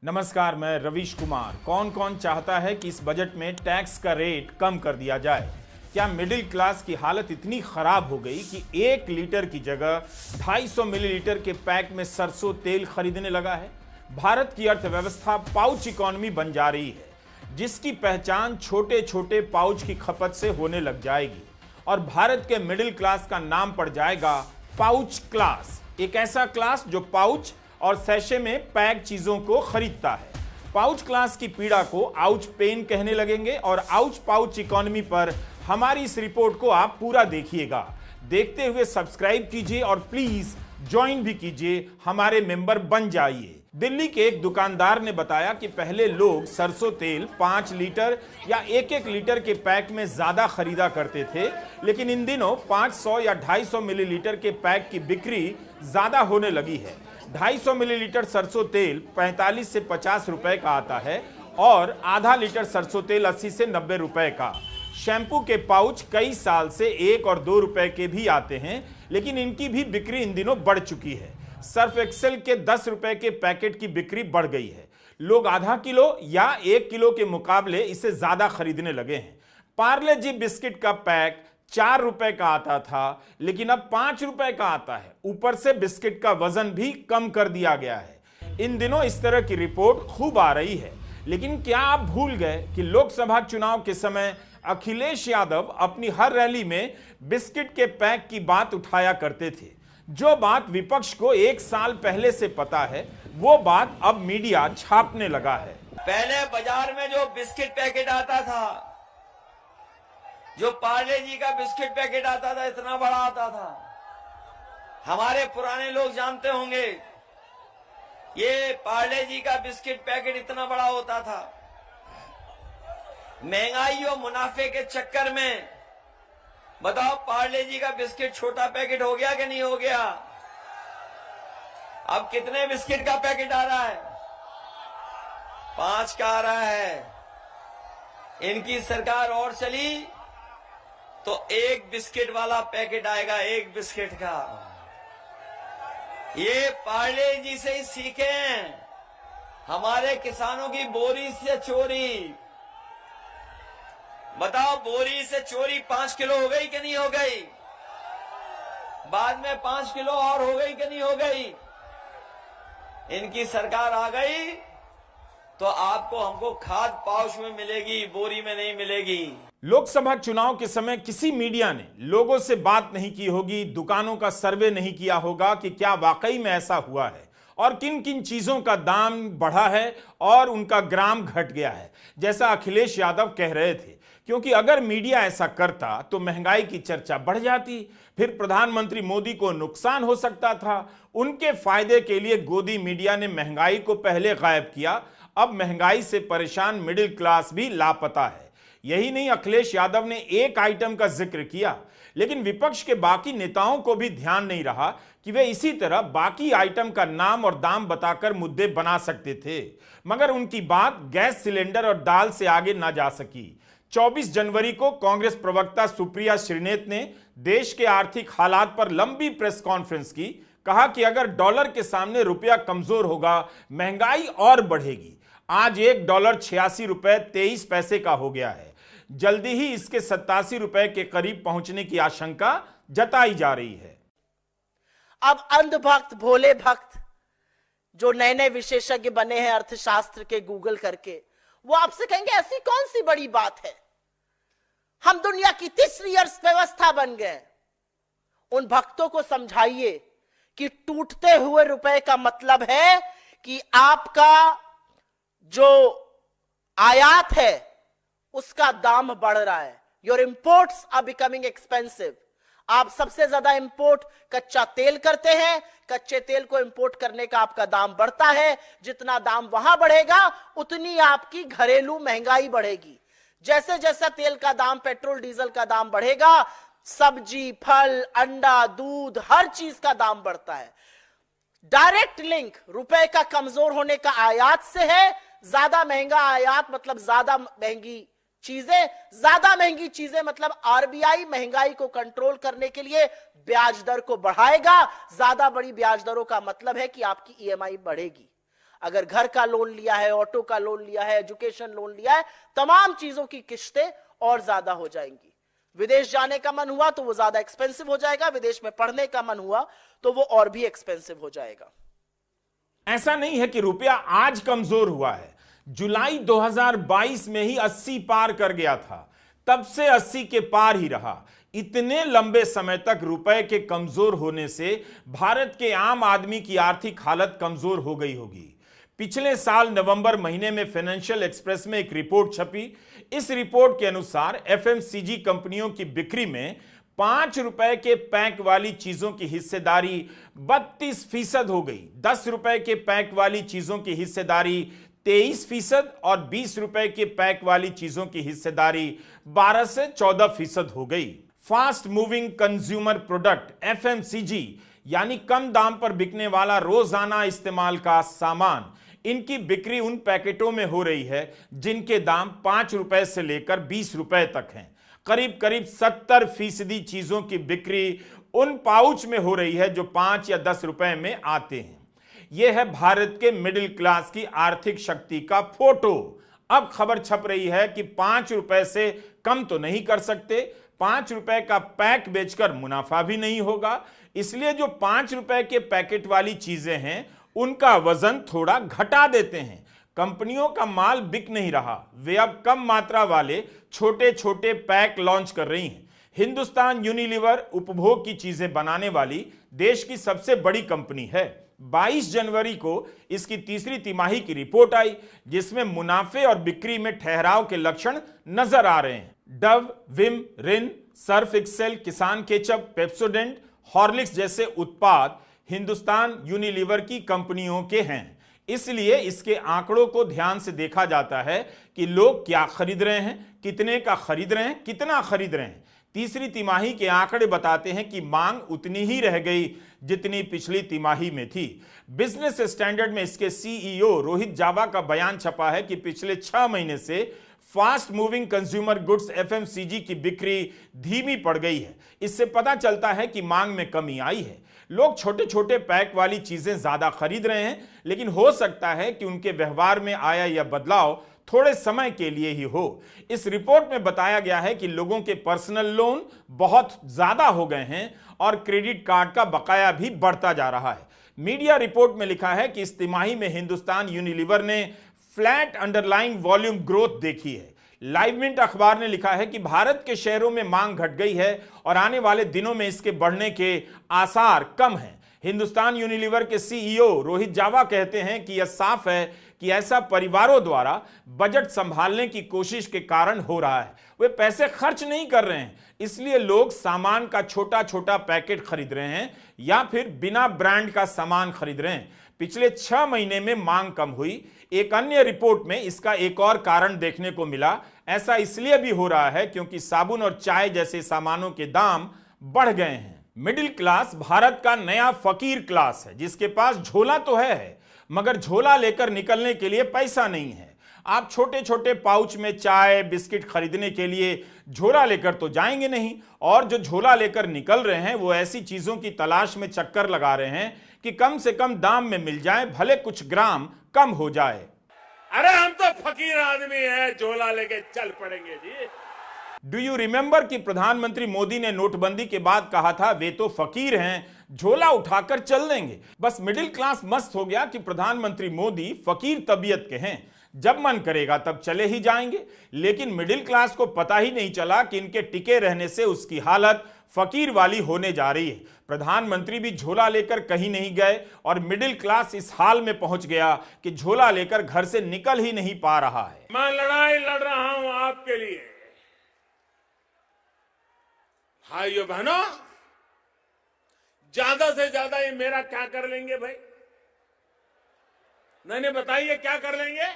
नमस्कार, मैं रवीश कुमार। कौन कौन चाहता है कि इस बजट में टैक्स का रेट कम कर दिया जाए? क्या मिडिल क्लास की हालत इतनी खराब हो गई कि 1 लीटर की जगह 250 मिलीलीटर के पैक में सरसों तेल खरीदने लगा है? भारत की अर्थव्यवस्था पाउच इकोनॉमी बन जा रही है, जिसकी पहचान छोटे छोटे पाउच की खपत से होने लग जाएगी और भारत के मिडिल क्लास का नाम पड़ जाएगा पाउच क्लास। एक ऐसा क्लास जो पाउच और सैशे में पैक चीजों को खरीदता है। पाउच क्लास की पीड़ा को आउच पेन कहने लगेंगे और आउच पाउच इकोनॉमी पर हमारी इस रिपोर्ट को आप पूरा देखिएगा। देखते हुए सब्सक्राइब कीजिए और प्लीज ज्वाइन भी कीजिए, हमारे मेंबर बन जाइए। दिल्ली के एक दुकानदार ने बताया कि पहले लोग सरसों तेल 5 लीटर या 1-1 लीटर के पैक में ज्यादा खरीदा करते थे, लेकिन इन दिनों 500 या 250 मिलीलीटर के पैक की बिक्री ज्यादा होने लगी है। 250 मिलीलीटर सरसों तेल 45 से 50 रुपए का आता है और आधा लीटर सरसों तेल 80 से 90 रुपए का। शैम्पू के पाउच कई साल से 1 और 2 रुपए के भी आते हैं, लेकिन इनकी भी बिक्री इन दिनों बढ़ चुकी है। सर्फ एक्सेल के 10 रुपए के पैकेट की बिक्री बढ़ गई है। लोग आधा किलो या 1 किलो के मुकाबले इसे ज्यादा खरीदने लगे हैं। पार्ले जी बिस्किट का पैक 4 रुपए का आता था, लेकिन अब 5 रुपए का आता है। ऊपर से बिस्किट का वजन भी कम कर दिया गया है। इन दिनों इस तरह की रिपोर्ट खूब आ रही है, लेकिन क्या आप भूल गए कि लोकसभा चुनाव के समय अखिलेश यादव अपनी हर रैली में बिस्किट के पैक की बात उठाया करते थे? जो बात विपक्ष को 1 साल पहले से पता है, वो बात अब मीडिया छापने लगा है। पहले बाजार में जो बिस्किट पैकेट आता था, जो पार्ले जी का बिस्किट पैकेट आता था, इतना बड़ा आता था। हमारे पुराने लोग जानते होंगे, ये पार्ले जी का बिस्किट पैकेट इतना बड़ा होता था। महंगाई और मुनाफे के चक्कर में बताओ, पार्ले जी का बिस्किट छोटा पैकेट हो गया कि नहीं हो गया? अब कितने बिस्किट का पैकेट आ रहा है? 5 का आ रहा है। इनकी सरकार और चली तो 1 बिस्किट वाला पैकेट आएगा, 1 बिस्किट का। ये पार्ले जी से ही सीखे हैं, हमारे किसानों की बोरी से चोरी। बताओ, बोरी से चोरी 5 किलो हो गई कि नहीं हो गई? बाद में 5 किलो और हो गई कि नहीं हो गई? इनकी सरकार आ गई तो आपको हमको खाद पाउच में मिलेगी, बोरी में नहीं मिलेगी। लोकसभा चुनाव के समय किसी मीडिया ने लोगों से बात नहीं की होगी, दुकानों का सर्वे नहीं किया होगा कि क्या वाकई में ऐसा हुआ है और किन किन चीजों का दाम बढ़ा है और उनका ग्राम घट गया है, जैसा अखिलेश यादव कह रहे थे। क्योंकि अगर मीडिया ऐसा करता तो महंगाई की चर्चा बढ़ जाती, फिर प्रधानमंत्री मोदी को नुकसान हो सकता था। उनके फायदे के लिए गोदी मीडिया ने महंगाई को पहले गायब किया। अब महंगाई से परेशान मिडिल क्लास भी लापता है। यही नहीं, अखिलेश यादव ने एक आइटम का जिक्र किया, लेकिन विपक्ष के बाकी नेताओं को भी ध्यान नहीं रहा कि वे इसी तरह बाकी आइटम का नाम और दाम बताकर मुद्दे बना सकते थे, मगर उनकी बात गैस सिलेंडर और दाल से आगे ना जा सकी। 24 जनवरी को कांग्रेस प्रवक्ता सुप्रिया श्रीनेत ने देश के आर्थिक हालात पर लंबी प्रेस कॉन्फ्रेंस की। कहा कि अगर डॉलर के सामने रुपया कमजोर होगा, महंगाई और बढ़ेगी। आज $1 86 रुपए 23 पैसे का हो गया है। जल्दी ही इसके 87 रुपए के करीब पहुंचने की आशंका जताई जा रही है। अब अंधभक्त भोले भक्त जो नए नए विशेषज्ञ बने हैं अर्थशास्त्र के गूगल करके, वो आपसे कहेंगे ऐसी कौन सी बड़ी बात है, हम दुनिया की तीसरी अर्थव्यवस्था बन गए। उन भक्तों को समझाइए कि टूटते हुए रुपए का मतलब है कि आपका जो आयात है उसका दाम बढ़ रहा है। Your imports are becoming expensive. आप सबसे ज्यादा इंपोर्ट कच्चा तेल करते हैं, कच्चे तेल को इंपोर्ट करने का आपका दाम बढ़ता है। जितना दाम वहां बढ़ेगा उतनी आपकी घरेलू महंगाई बढ़ेगी। जैसे जैसा तेल का दाम, पेट्रोल डीजल का दाम बढ़ेगा, सब्जी, फल, अंडा, दूध, हर चीज का दाम बढ़ता है। डायरेक्ट लिंक रुपए का कमजोर होने का आयात से है। ज्यादा महंगा आयात मतलब ज्यादा महंगी चीजें, ज्यादा महंगी चीजें मतलब आरबीआई महंगाई को कंट्रोल करने के लिए ब्याज दर को बढ़ाएगा। ज्यादा बड़ी ब्याज दरों का मतलब है कि आपकी ईएमआई बढ़ेगी। अगर घर का लोन लिया है, ऑटो का लोन लिया है, एजुकेशन लोन लिया है, तमाम चीजों की किस्तें और ज्यादा हो जाएंगी। विदेश जाने का मन हुआ तो वो ज्यादा एक्सपेंसिव हो जाएगा, विदेश में पढ़ने का मन हुआ तो वो और भी एक्सपेंसिव हो जाएगा। ऐसा नहीं है कि रुपया आज कमजोर हुआ है, जुलाई 2022 में ही 80 पार कर गया था, तब से 80 के पार ही रहा। इतने लंबे समय तक रुपए के कमजोर होने से भारत के आम आदमी की आर्थिक हालत कमजोर हो गई होगी। पिछले साल नवंबर महीने में फाइनेंशियल एक्सप्रेस में एक रिपोर्ट छपी। इस रिपोर्ट के अनुसार एफएमसीजी कंपनियों की बिक्री में 5 रुपए के पैक वाली चीजों की हिस्सेदारी 32% हो गई, 10 रुपए के पैक वाली चीजों की हिस्सेदारी 23% और 20 रुपए के पैक वाली चीजों की हिस्सेदारी 12 से 14% हो गई। Fast moving consumer product FMCG यानी कम दाम पर बिकने वाला रोजाना इस्तेमाल का सामान, इनकी बिक्री उन पैकेटों में हो रही है जिनके दाम 5 रुपए से लेकर 20 रुपए तक हैं। करीब करीब 70% चीजों की बिक्री उन पाउच में हो रही है जो 5 या 10 रुपए में आते हैं। यह है भारत के मिडिल क्लास की आर्थिक शक्ति का फोटो। अब खबर छप रही है कि 5 रुपए से कम तो नहीं कर सकते, 5 रुपए का पैक बेचकर मुनाफा भी नहीं होगा, इसलिए जो 5 रुपए के पैकेट वाली चीजें हैं उनका वजन थोड़ा घटा देते हैं। कंपनियों का माल बिक नहीं रहा, वे अब कम मात्रा वाले छोटे छोटे पैक लॉन्च कर रही हैं। हिंदुस्तान यूनिलीवर उपभोग की चीजें बनाने वाली देश की सबसे बड़ी कंपनी है। 22 जनवरी को इसकी तीसरी तिमाही की रिपोर्ट आई जिसमें मुनाफे और बिक्री में ठहराव के लक्षण नजर आ रहे हैं। डव, विम, रिन, सर्फ एक्सेल, किसान केचप, पेप्सोडेंट, हॉर्लिक्स जैसे उत्पाद हिंदुस्तान यूनिलीवर की कंपनियों के हैं, इसलिए इसके आंकड़ों को ध्यान से देखा जाता है कि लोग क्या खरीद रहे हैं, कितने का खरीद रहे हैं, कितना खरीद रहे हैं। तीसरी तिमाही के आंकड़े बताते हैं कि मांग उतनी ही रह गई जितनी पिछली तिमाही में थी। बिजनेस स्टैंडर्ड में इसके सीईओ रोहित जावा का बयान छपा है कि पिछले 6 महीने से fast moving consumer goods FMCG की बिक्री धीमी पड़ गई है। इससे पता चलता है कि मांग में कमी आई है। लोग छोटे छोटे पैक वाली चीजें ज्यादा खरीद रहे हैं, लेकिन हो सकता है कि उनके व्यवहार में आया यह बदलाव थोड़े समय के लिए ही हो। इस रिपोर्ट में बताया गया है कि लोगों के पर्सनल लोन बहुत ज्यादा हो गए हैं और क्रेडिट कार्ड का बकाया भी बढ़ता जा रहा है। मीडिया रिपोर्ट में लिखा है कि इस तिमाही में हिंदुस्तान यूनिलीवर ने फ्लैट अंडरलाइंग वॉल्यूम ग्रोथ देखी है। लाइव मिंट अखबार ने लिखा है कि भारत के शहरों में मांग घट गई है और आने वाले दिनों में इसके बढ़ने के आसार कम हैं। हिंदुस्तान यूनिलीवर के सीईओ रोहित जावा कहते हैं कि यह साफ है कि ऐसा परिवारों द्वारा बजट संभालने की कोशिश के कारण हो रहा है। वे पैसे खर्च नहीं कर रहे हैं, इसलिए लोग सामान का छोटा छोटा पैकेट खरीद रहे हैं या फिर बिना ब्रांड का सामान खरीद रहे हैं। पिछले 6 महीने में मांग कम हुई। एक अन्य रिपोर्ट में इसका एक और कारण देखने को मिला। ऐसा इसलिए भी हो रहा है क्योंकि साबुन और चाय जैसे सामानों के दाम बढ़ गए हैं। मिडिल क्लास भारत का नया फकीर क्लास है जिसके पास झोला तो है मगर झोला लेकर निकलने के लिए पैसा नहीं है। आप छोटे छोटे पाउच में चाय बिस्किट खरीदने के लिए झोला लेकर तो जाएंगे नहीं, और जो झोला लेकर निकल रहे हैं वो ऐसी चीजों की तलाश में चक्कर लगा रहे हैं कि कम से कम दाम में मिल जाए, भले कुछ ग्राम कम हो जाए। अरे हम तो फकीर आदमी हैं, झोला लेके चल पड़ेंगे जी। डू यू रिमेंबर कि प्रधानमंत्री मोदी ने नोटबंदी के बाद कहा था वे तो फकीर हैं, झोला उठाकर चल देंगे। बस मिडिल क्लास मस्त हो गया कि प्रधानमंत्री मोदी फकीर तबीयत के हैं, जब मन करेगा तब चले ही जाएंगे। लेकिन मिडिल क्लास को पता ही नहीं चला कि इनके टिके रहने से उसकी हालत फकीर वाली होने जा रही है। प्रधानमंत्री भी झोला लेकर कहीं नहीं गए और मिडिल क्लास इस हाल में पहुंच गया कि झोला लेकर घर से निकल ही नहीं पा रहा है। मैं लड़ाई लड़ रहा हूं आपके लिए। भाइयों बहनों, ज्यादा से ज्यादा ये मेरा क्या कर लेंगे भाई? नहीं बताइए क्या कर लेंगे?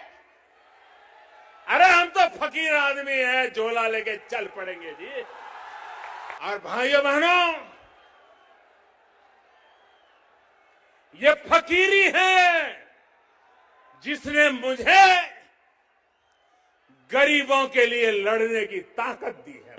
अरे हम तो फकीर आदमी हैं, झोला लेके चल पड़ेंगे जी। और भाइयों बहनों, ये फकीरी है जिसने मुझे गरीबों के लिए लड़ने की ताकत दी है।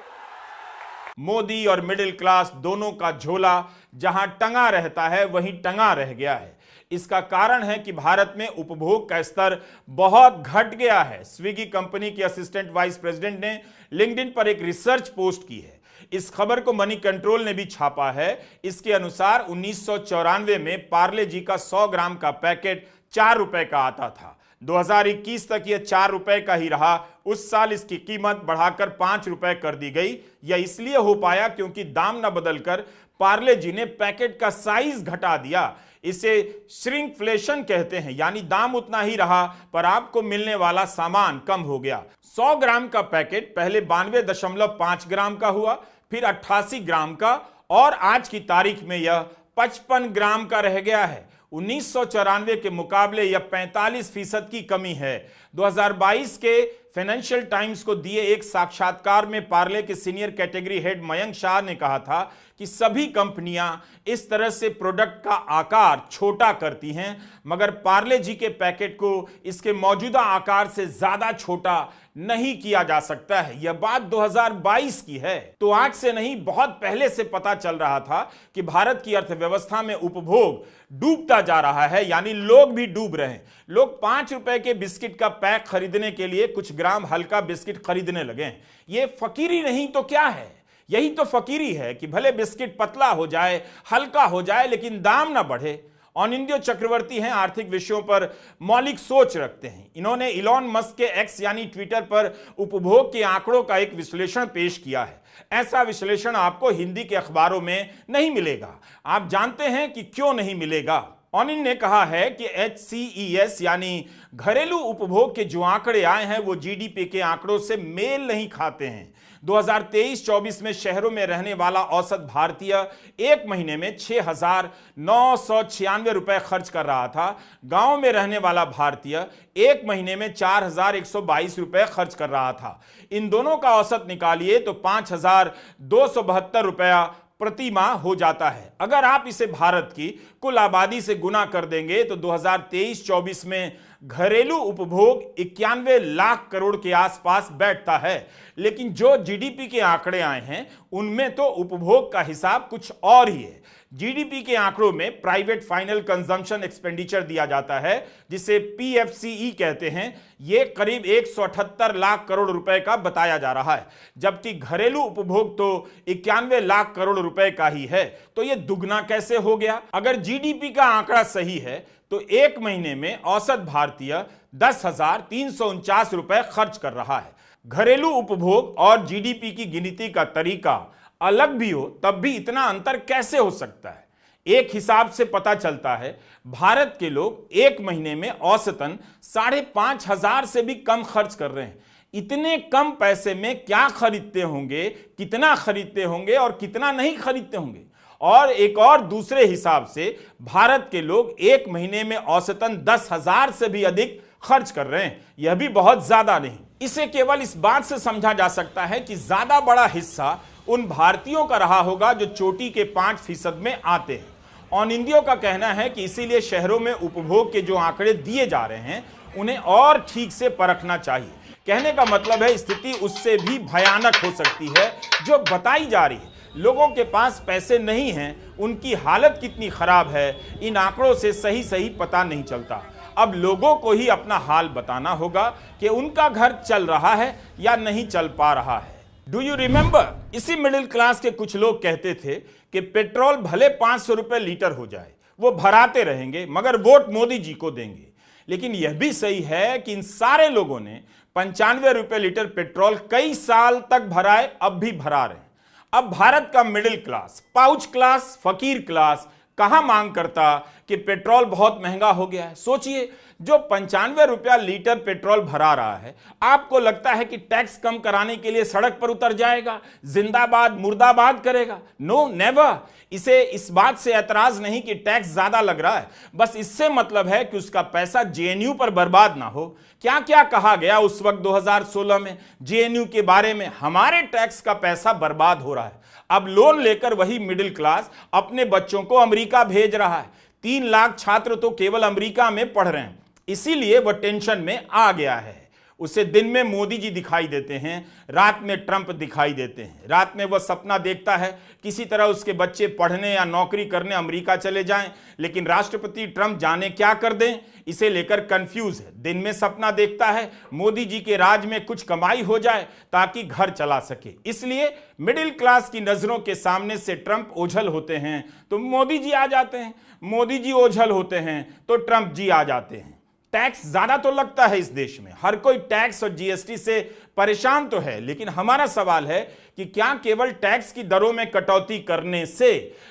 मोदी और मिडिल क्लास दोनों का झोला जहां टंगा रहता है वहीं टंगा रह गया है। इसका कारण है कि भारत में उपभोग का स्तर बहुत घट गया है। स्विगी कंपनी के असिस्टेंट वाइस प्रेसिडेंट ने लिंक्डइन पर एक रिसर्च पोस्ट की है। इस खबर को मनी कंट्रोल ने भी छापा है। इसके अनुसार 1994 में पार्ले जी का 100 ग्राम का पैकेट 4 रुपए का आता था। 2021 तक यह 4 रुपए का ही रहा। उस साल इसकी कीमत बढ़ाकर 5 रुपए कर दी गई। यह इसलिए हो पाया क्योंकि दाम न बदलकर पार्ले जी ने पैकेट का साइज घटा दिया। इसे श्रिंकफ्लेशन कहते हैं, यानी दाम उतना ही रहा पर आपको मिलने वाला सामान कम हो गया। 100 ग्राम का पैकेट पहले 92.5 ग्राम का हुआ, फिर 88 ग्राम का और आज की तारीख में यह 55 ग्राम का रह गया है। 1994 के मुकाबले यह 45% की कमी है। 2022 के फाइनेंशियल टाइम्स को दिए एक साक्षात्कार में पार्ले के senior category head Mayank Shah ने कहा था कि सभी कंपनियां इस तरह से प्रोडक्ट का आकार छोटा करती हैं, मगर पार्ले जी के पैकेट को इसके मौजूदा आकार से ज्यादा छोटा नहीं किया जा सकता है। यह बात 2022 की है, तो आज से नहीं बहुत पहले से पता चल रहा था कि भारत की अर्थव्यवस्था में उपभोग डूबता जा रहा है, यानी लोग भी डूब रहे हैं। लोग 5 रुपए के बिस्किट का पैक खरीदने के लिए कुछ ग्राम हल्का बिस्किट खरीदने लगे हैं। यह फकीरी नहीं तो क्या है? यही तो फकीरी है कि भले बिस्किट पतला हो जाए, हल्का हो जाए, लेकिन दाम ना बढ़े। अनिंद्यो चक्रवर्ती हैं, आर्थिक विषयों पर मौलिक सोच रखते हैं। इन्होंने इलॉन मस्क के एक्स यानी ट्विटर पर उपभोग के आंकड़ों का एक विश्लेषण पेश किया है। ऐसा विश्लेषण आपको हिंदी के अखबारों में नहीं मिलेगा। आप जानते हैं कि क्यों नहीं मिलेगा। अनिल ने कहा है कि HCES यानी घरेलू उपभोग के जो आंकड़े आए हैं वो जीडीपी के आंकड़ों से मेल नहीं खाते हैं। 2023-24 में शहरों में रहने वाला औसत भारतीय एक महीने में 6,996 रुपए खर्च कर रहा था। गांव में रहने वाला भारतीय एक महीने में 4,122 रुपए खर्च कर रहा था। इन दोनों का औसत निकालिए तो 5,272 रुपया प्रति माह हो जाता है। अगर आप इसे भारत की कुल आबादी से गुना कर देंगे तो 2023-24 में घरेलू उपभोग 91 लाख करोड़ के आसपास बैठता है। लेकिन जो जीडीपी के आंकड़े आए हैं उनमें तो उपभोग का हिसाब कुछ और ही है। जीडीपी के आंकड़ों में प्राइवेट फाइनल कंजम्पशन एक्सपेंडिचर दिया जाता है, जिसे PFCE कहते हैं। यह करीब 178 लाख करोड़ रुपए का बताया जा रहा है, जबकि घरेलू उपभोग तो 91 लाख करोड़ रुपए का ही है। तो यह दुगना कैसे हो गया? अगर जीडीपी का आंकड़ा सही है तो एक महीने में औसत भारतीय 10,349 रुपए खर्च कर रहा है। घरेलू उपभोग और जीडीपी की गिनती का तरीका अलग भी हो तब भी इतना अंतर कैसे हो सकता है? एक हिसाब से पता चलता है भारत के लोग एक महीने में औसतन 5,500 से भी कम खर्च कर रहे हैं। इतने कम पैसे में क्या खरीदते होंगे, कितना खरीदते होंगे और कितना नहीं खरीदते होंगे? और एक और दूसरे हिसाब से भारत के लोग एक महीने में औसतन 10,000 से भी अधिक खर्च कर रहे हैं। यह भी बहुत ज्यादा नहीं। इसे केवल इस बात से समझा जा सकता है कि ज्यादा बड़ा हिस्सा उन भारतीयों का रहा होगा जो चोटी के 5% में आते हैं। अनिंद्यो का कहना है कि इसीलिए शहरों में उपभोग के जो आंकड़े दिए जा रहे हैं उन्हें और ठीक से परखना चाहिए। कहने का मतलब है स्थिति उससे भी भयानक हो सकती है जो बताई जा रही है। लोगों के पास पैसे नहीं हैं, उनकी हालत कितनी खराब है इन आंकड़ों से सही सही पता नहीं चलता। अब लोगों को ही अपना हाल बताना होगा कि उनका घर चल रहा है या नहीं चल पा रहा है। Do you remember? इसी मिडिल क्लास के कुछ लोग कहते थे कि पेट्रोल भले 500 रुपए लीटर हो जाए, वो भराते रहेंगे मगर वोट मोदी जी को देंगे। लेकिन यह भी सही है कि इन सारे लोगों ने 95 रुपए लीटर पेट्रोल कई साल तक भराए, अब भी भरा रहे हैं। अब भारत का मिडिल क्लास, पाउच क्लास, फकीर क्लास कहां मांग करता कि पेट्रोल बहुत महंगा हो गया है। सोचिए, जो 95 रुपया लीटर पेट्रोल भरा रहा है, आपको लगता है कि टैक्स कम कराने के लिए सड़क पर उतर जाएगा, जिंदाबाद मुर्दाबाद करेगा? No, never. इसे इस बात से ऐतराज नहीं कि टैक्स ज्यादा लग रहा है, बस इससे मतलब है कि उसका पैसा जेएनयू पर बर्बाद ना हो। क्या क्या कहा गया उस वक्त 2016 में जेएनयू के बारे में? हमारे टैक्स का पैसा बर्बाद हो रहा है। अब लोन लेकर वही मिडिल क्लास अपने बच्चों को अमेरिका भेज रहा है। 3 लाख छात्र तो केवल अमेरिका में पढ़ रहे हैं, इसीलिए वह टेंशन में आ गया है। उसे दिन में मोदी जी दिखाई देते हैं, रात में ट्रंप दिखाई देते हैं। रात में वह सपना देखता है किसी तरह उसके बच्चे पढ़ने या नौकरी करने अमेरिका चले जाएं, लेकिन राष्ट्रपति ट्रंप जाने क्या कर दें, इसे लेकर कंफ्यूज है। दिन में सपना देखता है मोदी जी के राज में कुछ कमाई हो जाए ताकि घर चला सके। इसलिए मिडिल क्लास की नजरों के सामने से ट्रंप ओझल होते हैं तो मोदी जी आ जाते हैं, मोदी जी ओझल होते हैं तो ट्रंप जी आ जाते हैं। टैक्स ज्यादा तो लगता है इस देश में, हर कोई टैक्स और जीएसटी से परेशान तो है, लेकिन हमारा सवाल है कि क्या केवल टैक्स की दरों में कटौती करने से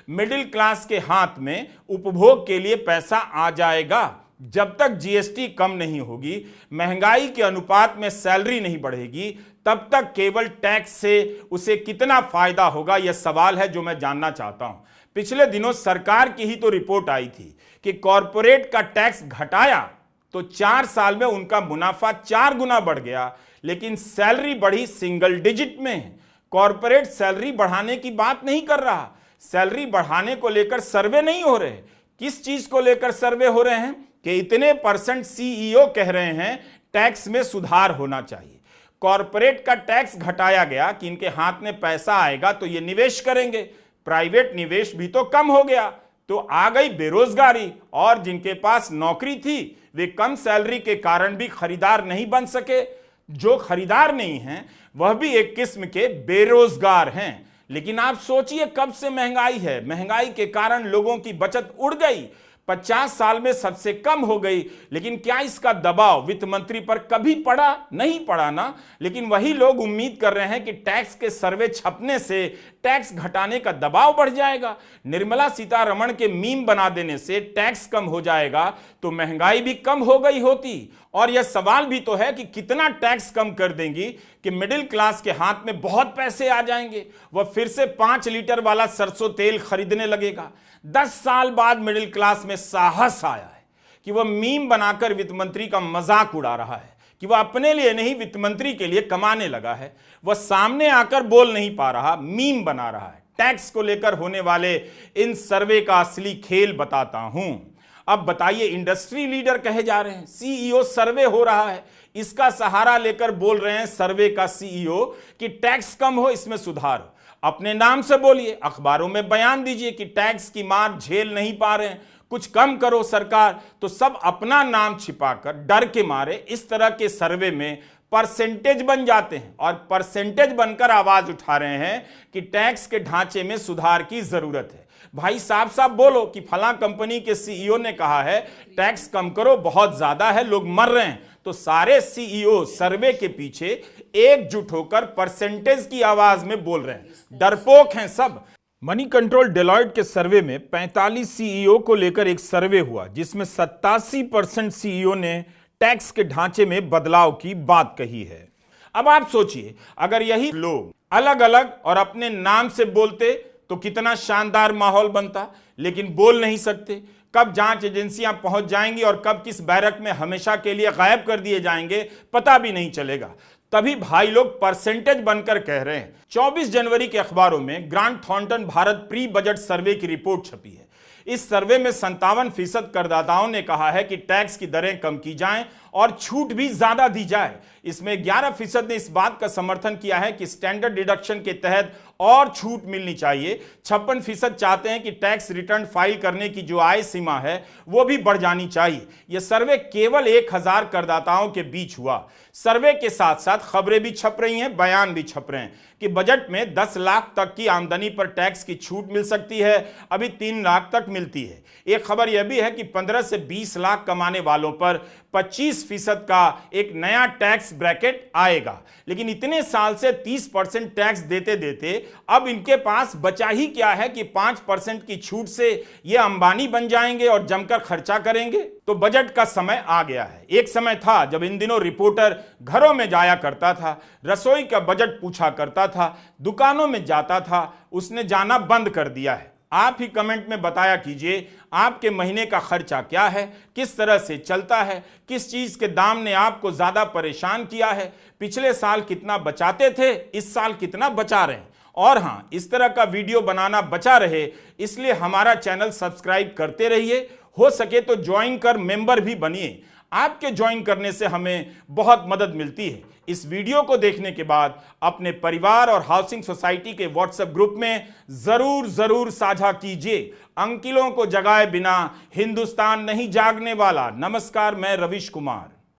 मिडिल क्लास के हाथ में उपभोग के लिए पैसा आ जाएगा? जब तक जीएसटी कम नहीं होगी, महंगाई के अनुपात में सैलरी नहीं बढ़ेगी, तब तक केवल टैक्स से उसे कितना फायदा होगा, यह सवाल है जो मैं जानना चाहता हूं। पिछले दिनों सरकार की ही तो रिपोर्ट आई थी कि कॉरपोरेट का टैक्स घटाया तो 4 साल में उनका मुनाफा 4 गुना बढ़ गया, लेकिन सैलरी बढ़ी सिंगल डिजिट में। कॉरपोरेट सैलरी बढ़ाने की बात नहीं कर रहा, सैलरी बढ़ाने को लेकर सर्वे नहीं हो रहे। किस चीज को लेकर सर्वे हो रहे हैं कि इतने % सीईओ कह रहे हैं टैक्स में सुधार होना चाहिए। कॉरपोरेट का टैक्स घटाया गया कि इनके हाथ में पैसा आएगा तो ये निवेश करेंगे, प्राइवेट निवेश भी तो कम हो गया तो आ गई बेरोजगारी, और जिनके पास नौकरी थी वे कम सैलरी के कारण भी खरीदार नहीं बन सके। जो खरीदार नहीं हैं वह भी एक किस्म के बेरोजगार हैं। लेकिन आप सोचिए कब से महंगाई है, महंगाई के कारण लोगों की बचत उड़ गई, 50 साल में सबसे कम हो गई। लेकिन क्या इसका दबाव वित्त मंत्री पर कभी पड़ा? नहीं पड़ा ना। लेकिन वही लोग उम्मीद कर रहे हैं कि टैक्स के सर्वे छपने से टैक्स घटाने का दबाव बढ़ जाएगा, निर्मला सीतारमण के मीम बना देने से टैक्स कम हो जाएगा तो महंगाई भी कम हो गई होती। और यह सवाल भी तो है कि कितना टैक्स कम कर देंगी कि मिडिल क्लास के हाथ में बहुत पैसे आ जाएंगे, वह फिर से 5 लीटर वाला सरसों तेल खरीदने लगेगा। 10 साल बाद मिडिल क्लास में साहस आया है कि वह मीम बनाकर वित्त मंत्री का मजाक उड़ा रहा है कि वह अपने लिए नहीं वित्त मंत्री के लिए कमाने लगा है। वह सामने आकर बोल नहीं पा रहा, मीम बना रहा है। टैक्स को लेकर होने वाले इन सर्वे का असली खेल बताता हूं। अब बताइए, इंडस्ट्री लीडर कहे जा रहे हैं, सीईओ सर्वे हो रहा है, इसका सहारा लेकर बोल रहे हैं सर्वे का सीईओ कि टैक्स कम हो, इसमें सुधार हो। अपने नाम से बोलिए, अखबारों में बयान दीजिए कि टैक्स की मार झेल नहीं पा रहे हैं, कुछ कम करो सरकार, तो सब अपना नाम छिपाकर डर के मारे इस तरह के सर्वे में परसेंटेज बन जाते हैं और परसेंटेज बनकर आवाज उठा रहे हैं कि टैक्स के ढांचे में सुधार की जरूरत है। भाई साफ साफ बोलो कि फलां कंपनी के सीईओ ने कहा है टैक्स कम करो, बहुत ज्यादा है, लोग मर रहे हैं, तो सारे सीईओ सर्वे के पीछे एकजुट होकर परसेंटेज की आवाज में बोल रहे हैं। डरपोक हैं सब। मनी कंट्रोल डेलॉयट के सर्वे में 45 सीईओ को लेकर एक सर्वे हुआ जिसमें 87% सीईओ ने टैक्स के ढांचे में बदलाव की बात कही है। अब आप सोचिए, अगर यही लोग अलग अलग और अपने नाम से बोलते तो कितना शानदार माहौल बनता, लेकिन बोल नहीं सकते। कब जांच एजेंसियां पहुंच जाएंगी और कब किस बैरक में हमेशा के लिए गायब कर दिए जाएंगे पता भी नहीं चलेगा। तभी भाई लोग परसेंटेज बनकर कह रहे हैं। 24 जनवरी के अखबारों में Grant Thornton Bharat pre budget survey की रिपोर्ट छपी है। इस सर्वे में 57% करदाताओं ने कहा है कि टैक्स की दरें कम की जाएं और छूट भी ज्यादा दी जाए। इसमें 11% ने इस बात का समर्थन किया है कि स्टैंडर्ड डिडक्शन के तहत और छूट मिलनी चाहिए। 56% चाहते हैं कि टैक्स रिटर्न फाइल करने की जो आय सीमा है वो भी बढ़ जानी चाहिए। यह सर्वे केवल 1000 करदाताओं के बीच हुआ। सर्वे के साथ साथ खबरें भी छप रही हैं, बयान भी छप रहे हैं कि बजट में 10 लाख तक की आमदनी पर टैक्स की छूट मिल सकती है, अभी 3 लाख तक मिलती है। एक खबर यह भी है कि 15 से 20 लाख कमाने वालों पर 25% का एक नया टैक्स ब्रैकेट आएगा। लेकिन इतने साल से 30% टैक्स देते देते अब इनके पास बचा ही क्या है कि 5% की छूट से ये अंबानी बन जाएंगे और जमकर खर्चा करेंगे। तो बजट का समय आ गया है। एक समय था जब इन दिनों रिपोर्टर घरों में जाया करता था, रसोई का बजट पूछा करता था, दुकानों में जाता था, उसने जाना बंद कर दिया है। आप ही कमेंट में बताया कीजिए आपके महीने का खर्चा क्या है, किस तरह से चलता है, किस चीज के दाम ने आपको ज्यादा परेशान किया है, पिछले साल कितना बचाते थे, इस साल कितना बचा रहे हैं। और हां, इस तरह का वीडियो बनाना बचा रहे इसलिए हमारा चैनल सब्सक्राइब करते रहिए, हो सके तो ज्वाइन कर मेंबर भी बनिए। आपके ज्वाइन करने से हमें बहुत मदद मिलती है। इस वीडियो को देखने के बाद अपने परिवार और हाउसिंग सोसाइटी के व्हाट्सएप ग्रुप में जरूर साझा कीजिए। अंकिलों को जगाए बिना हिंदुस्तान नहीं जागने वाला। नमस्कार, मैं रविश कुमार।